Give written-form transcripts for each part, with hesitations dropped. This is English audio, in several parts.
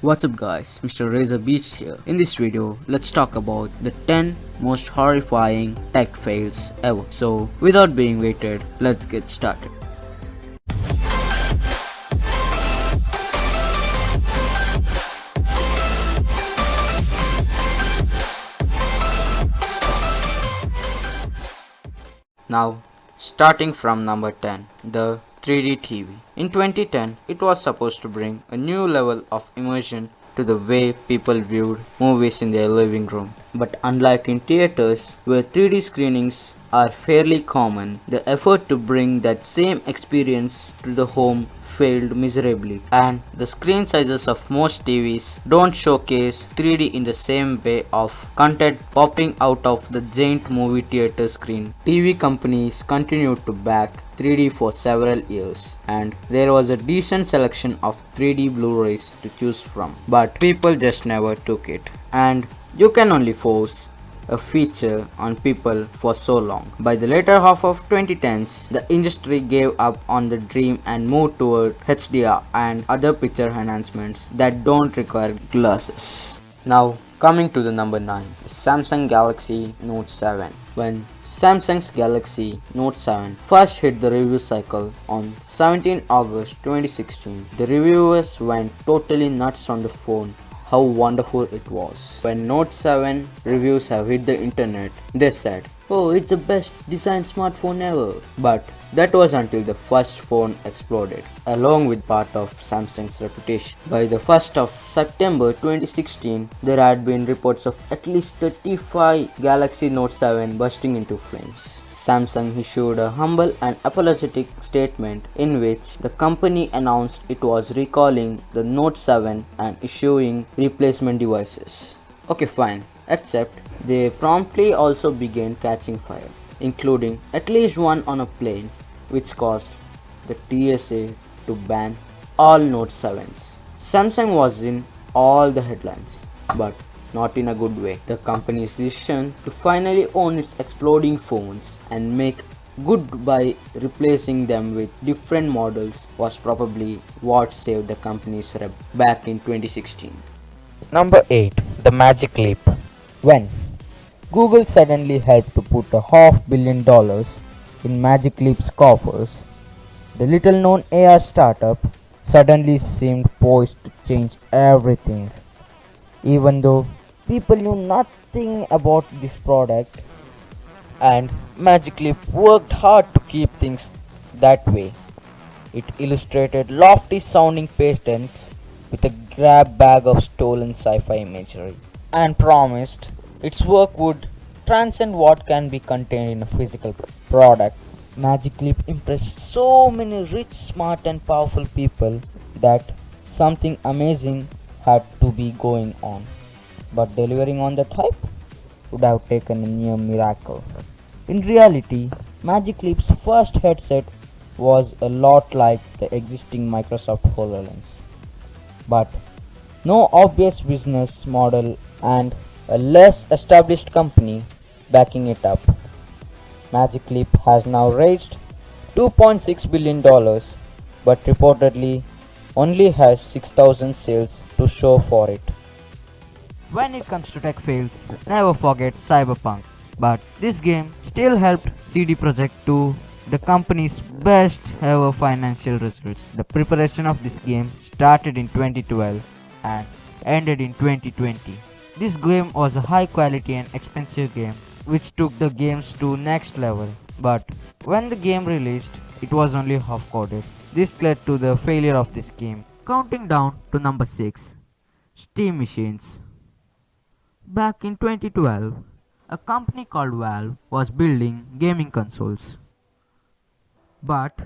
What's up guys, Mr. Razor Beach here. In this video, let's talk about the 10 most horrifying tech fails ever. So without being waited, let's get started. Now, starting from number 10, the 3D TV. In 2010, it was supposed to bring a new level of immersion to the way people viewed movies in their living room. But unlike in theaters, where 3D screenings are fairly common, the effort to bring that same experience to the home failed miserably, and the screen sizes of most TVs don't showcase 3D in the same way of content popping out of the giant movie theater screen. TV companies continued to back 3D for several years, and there was a decent selection of 3D Blu-rays to choose from, but people just never took it. And you can only force a feature on people for so long. By the later half of 2010s, the industry gave up on the dream and moved toward HDR and other picture enhancements that don't require glasses. Now, coming to the number 9, Samsung Galaxy Note 7. When Samsung's Galaxy Note 7 first hit the review cycle on 17 August 2016, the reviewers went totally nuts on the phone, how wonderful it was. When Note 7 reviews have hit the internet, they said, "Oh, it's the best designed smartphone ever." But that was until the first phone exploded, along with part of Samsung's reputation. By the 1st of September 2016, there had been reports of at least 35 Galaxy Note 7 bursting into flames. Samsung issued a humble and apologetic statement in which the company announced it was recalling the Note 7 and issuing replacement devices. Okay, fine, except they promptly also began catching fire, including at least one on a plane, which caused the TSA to ban all Note 7s. Samsung was in all the headlines, but not in a good way. The company's decision to finally own its exploding phones and make good by replacing them with different models was probably what saved the company's rep back in 2016. Number 8. The Magic Leap. When Google suddenly helped to put $500 million in Magic Leap's coffers, the little known AR startup suddenly seemed poised to change everything. Even though people knew nothing about this product, and Magic Leap worked hard to keep things that way. It illustrated lofty sounding patents with a grab bag of stolen sci-fi imagery, and promised its work would transcend what can be contained in a physical product. Magic Leap impressed so many rich, smart and powerful people that something amazing had to be going on. But delivering on that hype would have taken a near miracle. In reality, Magic Leap's first headset was a lot like the existing Microsoft HoloLens, but no obvious business model and a less established company backing it up. Magic Leap has now raised $2.6 billion, but reportedly only has 6,000 sales to show for it. When it comes to tech fails, never forget Cyberpunk. But this game still helped CD Projekt to the company's best ever financial results. The preparation of this game started in 2012 and ended in 2020. This game was a high quality and expensive game which took the games to next level. But when the game released, it was only half coded. This led to the failure of this game. Counting down to number 6, Steam Machines. Back in 2012, a company called Valve was building gaming consoles. But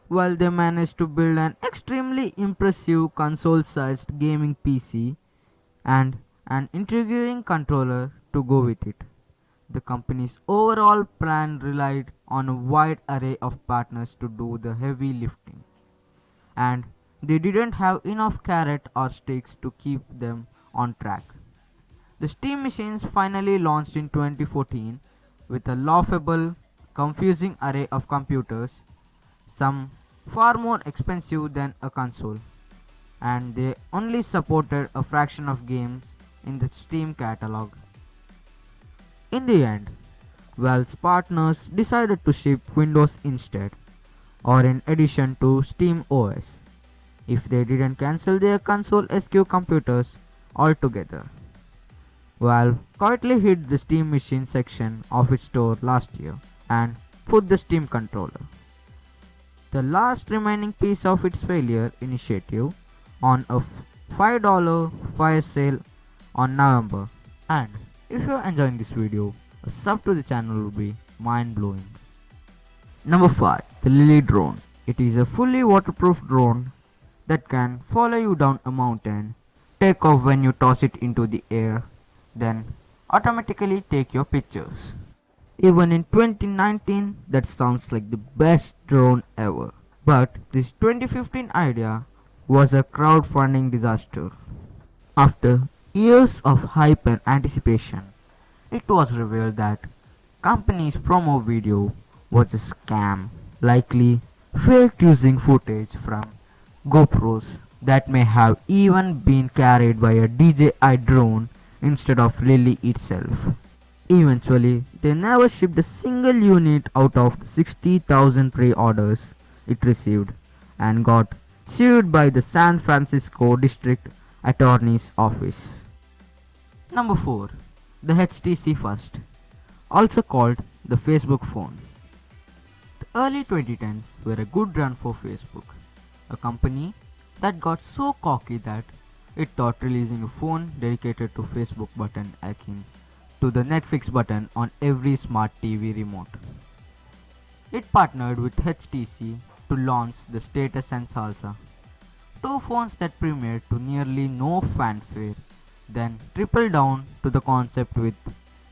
while they managed to build an extremely impressive console-sized gaming PC and an intriguing controller to go with it, the company's overall plan relied on a wide array of partners to do the heavy lifting, and they didn't have enough carrot or sticks to keep them on track. The Steam machines finally launched in 2014 with a laughable, confusing array of computers, some far more expensive than a console, and they only supported a fraction of games in the Steam catalog. In the end, Valve's partners decided to ship Windows instead, or in addition to Steam OS, if they didn't cancel their console SQ computers altogether. Valve quietly hid the Steam Machine section of its store last year and put the Steam controller, the last remaining piece of its failure initiative, on a $5 fire sale on November. And if you are enjoying this video, a sub to the channel will be mind blowing. Number 5. The Lily Drone. It is a fully waterproof drone that can follow you down a mountain, take off when you toss it into the air, then automatically take your pictures. Even in 2019, that sounds like the best drone ever. But this 2015 idea was a crowdfunding disaster. After years of hype and anticipation, it was revealed that company's promo video was a scam, likely faked using footage from GoPros that may have even been carried by a DJI drone instead of Lily itself. Eventually, they never shipped a single unit out of the 60,000 pre-orders it received and got sued by the San Francisco District Attorney's Office. Number 4. The HTC First, also called the Facebook phone. The early 2010s were a good run for Facebook, a company that got so cocky that it thought releasing a phone dedicated to Facebook button akin to the Netflix button on every smart TV remote. It partnered with HTC to launch the Status and Salsa, two phones that premiered to nearly no fanfare, then tripled down to the concept with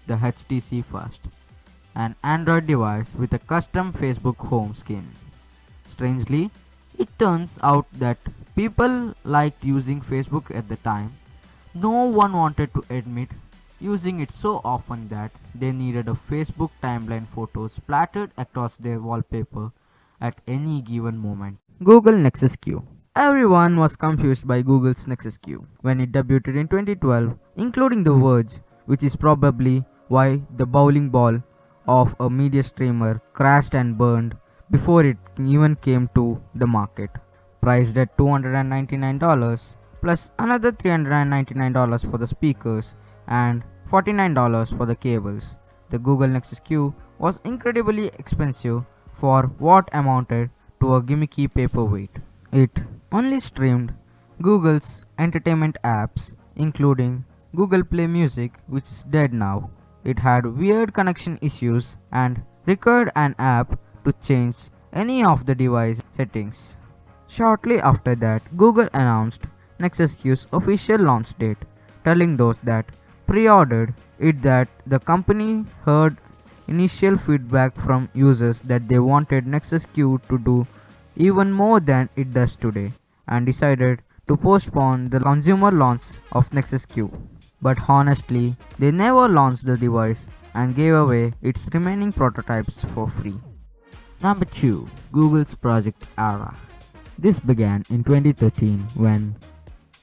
the HTC First, an Android device with a custom Facebook home skin. Strangely, it turns out that people liked using Facebook at the time. No one wanted to admit using it so often that they needed a Facebook timeline photo splattered across their wallpaper at any given moment. Google Nexus Q. Everyone was confused by Google's Nexus Q when it debuted in 2012, including The Verge, which is probably why the bowling ball of a media streamer crashed and burned before it even came to the market. Priced at $299 plus another $399 for the speakers and $49 for the cables, the Google Nexus Q was incredibly expensive for what amounted to a gimmicky paperweight. It only streamed Google's entertainment apps, including Google Play Music, which is dead now. It had weird connection issues and required an app to change any of the device settings. Shortly after that, Google announced Nexus Q's official launch date, telling those that pre-ordered it that the company heard initial feedback from users that they wanted Nexus Q to do even more than it does today, and decided to postpone the consumer launch of Nexus Q. But honestly, they never launched the device and gave away its remaining prototypes for free. Number 2. Google's Project Ara. This began in 2013 when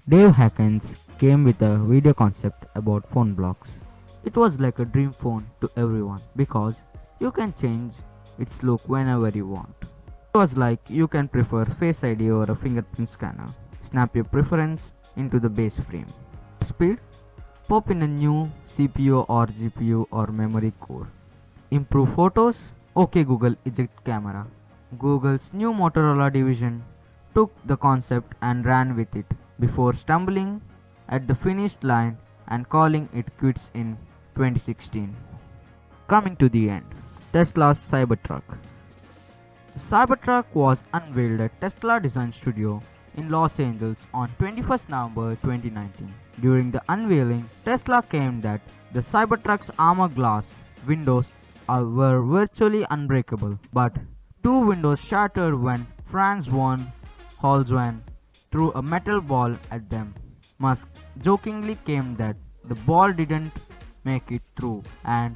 Dave Hawkins came with a video concept about phone blocks. It was like a dream phone to everyone because you can change its look whenever you want. It was like you can prefer Face ID or a fingerprint scanner. Snap your preference into the base frame. Speed? Pop in a new CPU or GPU or memory core. Improve photos? OK Google eject camera. Google's new Motorola division took the concept and ran with it before stumbling at the finish line and calling it quits in 2016. Coming to the end, Tesla's Cybertruck. The Cybertruck was unveiled at Tesla Design Studio in Los Angeles on 21st November 2019. During the unveiling, Tesla claimed that the Cybertruck's armor glass windows were virtually unbreakable, but two windows shattered when Franz von Holzmann threw a metal ball at them. Musk jokingly claimed that the ball didn't make it through and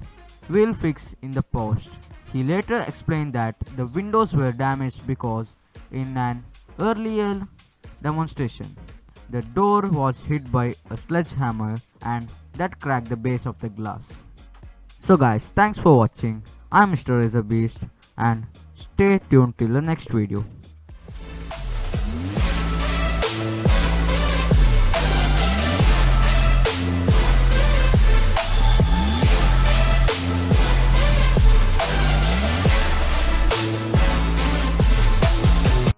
will fix in the post. He later explained that the windows were damaged because in an earlier demonstration, The door was hit by a sledgehammer and that cracked the base of the glass. So guys, thanks for watching. I'm Mr. Razor Beast and stay tuned till the next video.